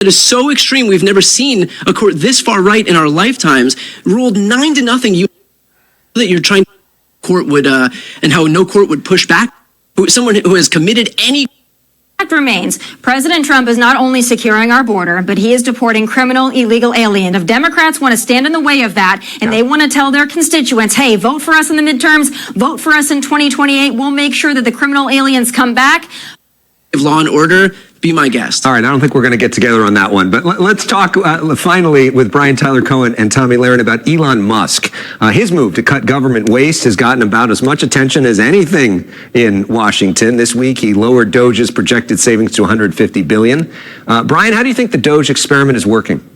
It is so extreme. We've never seen a court this far right in our lifetimes ruled 9-0. You that you're trying to court would and how no court would push back. Someone who has committed any. Fact remains, President Trump is not only securing our border, but he is deporting criminal, illegal aliens. If Democrats want to stand in the way of that, and they want to tell their constituents, hey, vote for us in the midterms, vote for us in 2028, we'll make sure that the criminal aliens come back. Law and order, be my guest. All right, I don't think we're going to get together on that one, but let's talk finally with Brian Tyler Cohen and Tomi Lahren about Elon Musk. His move to cut government waste has gotten about as much attention as anything in Washington. This week, he lowered Doge's projected savings to $150 billion. Brian, how do you think the Doge experiment is working?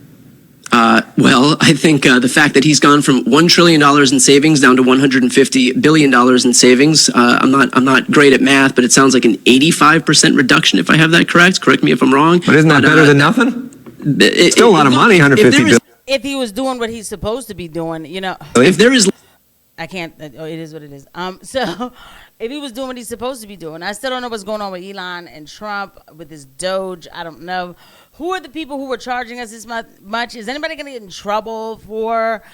Well, I think the fact that he's gone from $1 trillion in savings down to $150 billion in savings, I'm not great at math, but it sounds like an 85% reduction, if I have that correct. Correct me if I'm wrong. But isn't that better than nothing? Still a lot of money, $150 billion. If he was doing what he's supposed to be doing, you know. If there is... I can't, it is what it is. So if he was doing what he's supposed to be doing, I still don't know what's going on with Elon and Trump, with this Doge. I don't know. Who are the people who were charging us this much? Is anybody going to get in trouble for,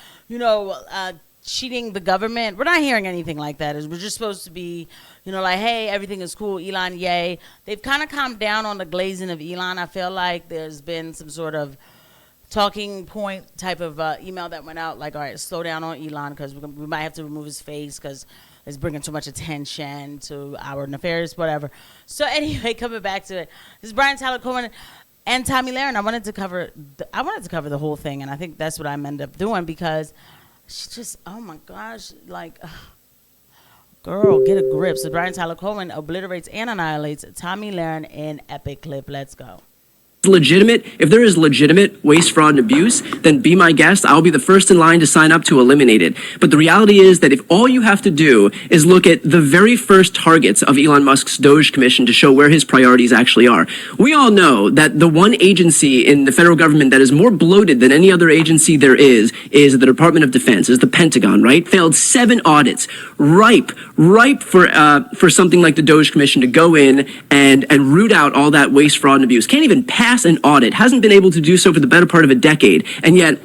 cheating the government? We're not hearing anything like that. We're just supposed to be, like, hey, everything is cool, Elon, yay. They've kind of calmed down on the glazing of Elon. I feel like there's been some sort of talking point type of email that went out, like, all right, slow down on Elon because we might have to remove his face because it's bringing too much attention to our nefarious whatever. So anyway, coming back to it, this is Brian Tyler Cohen and Tomi Lahren. I wanted to cover the whole thing, and I think that's what I ended up doing because she just, oh my gosh, like, girl, get a grip. So Brian Tyler Cohen obliterates and annihilates Tomi Lahren in epic clip. Let's go. Legitimate. If there is legitimate waste, fraud, and abuse, then be my guest. I'll be the first in line to sign up to eliminate it. But the reality is that if all you have to do is look at the very first targets of Elon Musk's Doge Commission to show where his priorities actually are, we all know that the one agency in the federal government that is more bloated than any other agency there is the Department of Defense, is the Pentagon, right? Failed 7 audits, ripe for something like the Doge Commission to go in and root out all that waste, fraud, and abuse. Can't even pass an audit, hasn't been able to do so for the better part of a decade. And yet,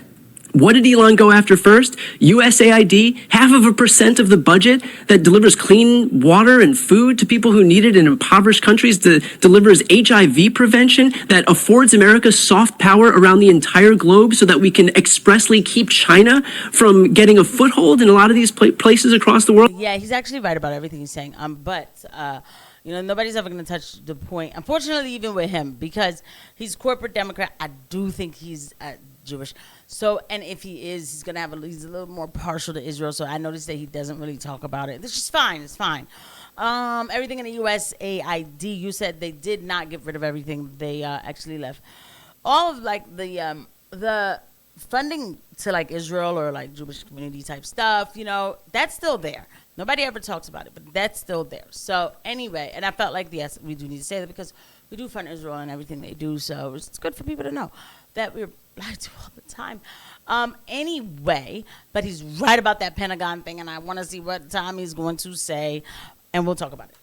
what did Elon go after first? USAID, 0.5% of the budget that delivers clean water and food to people who need it in impoverished countries, that delivers HIV prevention, that affords America soft power around the entire globe so that we can expressly keep China from getting a foothold in a lot of these places across the world. Yeah, he's actually right about everything he's saying. Nobody's ever going to touch the point, unfortunately, even with him, because he's corporate Democrat. I do think he's Jewish. So, and if he is, he's going to he's a little more partial to Israel. So I noticed that he doesn't really talk about it. It's just fine. It's fine. Everything in the USAID, you said they did not get rid of everything. They actually left all of the funding to like Israel or like Jewish community type stuff, that's still there. Nobody ever talks about it, but that's still there. So anyway, and I felt like, yes, we do need to say that because we do fund Israel and everything they do. So it's good for people to know that we're lied to all the time. Anyway, but he's right about that Pentagon thing, and I want to see what Tommy's going to say, and we'll talk about it.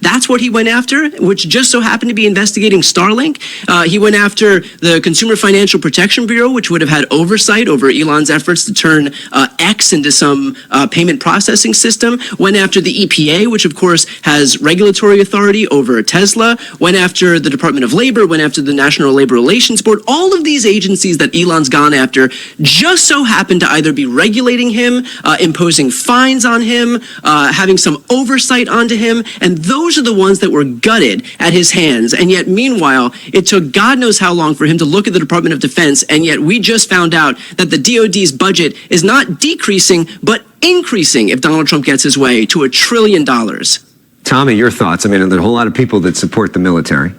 That's what he went after, which just so happened to be investigating Starlink. He went after the Consumer Financial Protection Bureau, which would have had oversight over Elon's efforts to turn X into some payment processing system. Went after the EPA, which of course has regulatory authority over Tesla. Went after the Department of Labor, went after the National Labor Relations Board. All of these agencies that Elon's gone after just so happen to either be regulating him, imposing fines on him, having some oversight onto him, and those are the ones that were gutted at his hands. And yet, meanwhile, it took God knows how long for him to look at the Department of Defense, and yet we just found out that the DoD's budget is not decreasing, but increasing if Donald Trump gets his way to $1 trillion. Tomi, your thoughts? I mean, there are a whole lot of people that support the military.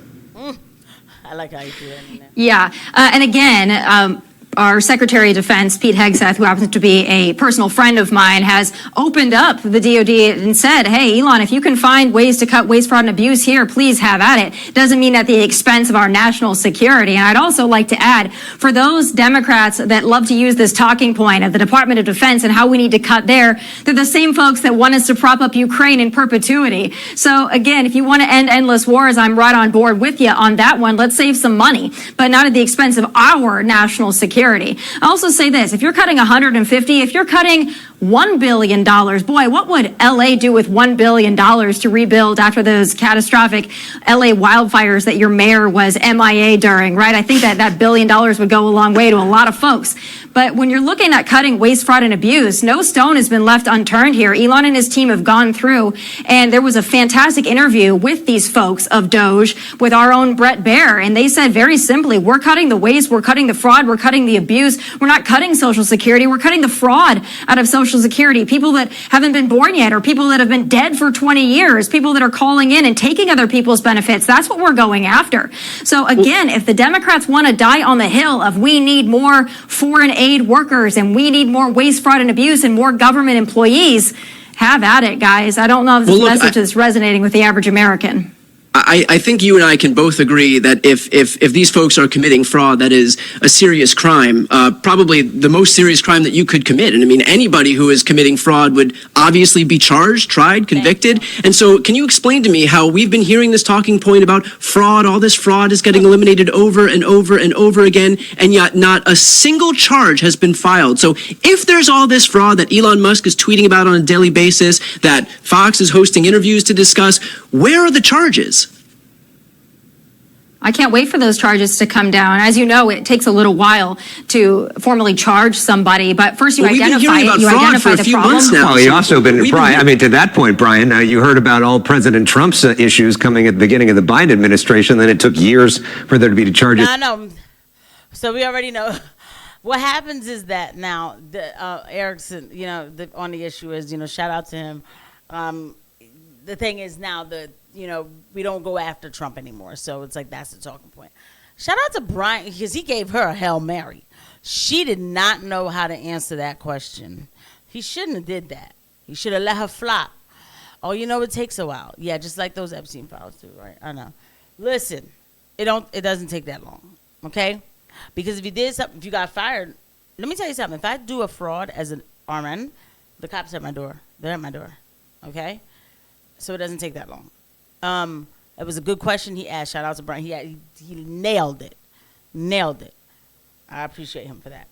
I like how you do that. Yeah, and again, our Secretary of Defense, Pete Hegseth, who happens to be a personal friend of mine, has opened up the DOD and said, hey, Elon, if you can find ways to cut waste, fraud, and abuse here, please have at it. Doesn't mean at the expense of our national security. And I'd also like to add, for those Democrats that love to use this talking point of the Department of Defense and how we need to cut there, they're the same folks that want us to prop up Ukraine in perpetuity. So again, if you want to end endless wars, I'm right on board with you on that one. Let's save some money, but not at the expense of our national security. I also say this, if you're cutting 150, if you're cutting $1 billion, boy, what would LA do with $1 billion to rebuild after those catastrophic LA wildfires that your mayor was MIA during, right? I think that $1 billion would go a long way to a lot of folks. But when you're looking at cutting waste, fraud, and abuse, no stone has been left unturned here. Elon and his team have gone through, and there was a fantastic interview with these folks of Doge with our own Brett Baer, and they said very simply, we're cutting the waste, we're cutting the fraud, we're cutting the abuse, we're not cutting Social Security, we're cutting the fraud out of Social Security. People that haven't been born yet, or people that have been dead for 20 years, people that are calling in and taking other people's benefits, that's what we're going after. So again, if the Democrats want to die on the hill of we need more foreign aid workers and we need more waste, fraud, and abuse and more government employees, have at it, guys. I don't know if this message is resonating with the average American. I think you and I can both agree that if these folks are committing fraud, that is a serious crime, probably the most serious crime that you could commit. And I mean, anybody who is committing fraud would obviously be charged, tried, convicted. And so can you explain to me how we've been hearing this talking point about fraud, all this fraud is getting eliminated over and over and over again, and yet not a single charge has been filed. So if there's all this fraud that Elon Musk is tweeting about on a daily basis, that Fox is hosting interviews to discuss, where are the charges? I can't wait for those charges to come down. As you know, it takes a little while to formally charge somebody, but first you identify it, you identify the problem. Well, you also Brian, I mean, to that point, Brian, you heard about all President Trump's issues coming at the beginning of the Biden administration, then it took years for there to be charges. No. So we already know. What happens is that now, Erickson, on the issue is, shout out to him. The thing is now we don't go after Trump anymore. So it's like, that's the talking point. Shout out to Brian, because he gave her a Hail Mary. She did not know how to answer that question. He shouldn't have did that. He should have let her flop. Oh, it takes a while. Yeah, just like those Epstein files too, right? I know. Listen, it doesn't take that long, okay? Because if you did something, if you got fired, let me tell you something. If I do a fraud as an RN, the cops are at my door. They're at my door, okay? So it doesn't take that long. It was a good question he asked. Shout out to Brian. He nailed it. I appreciate him for that.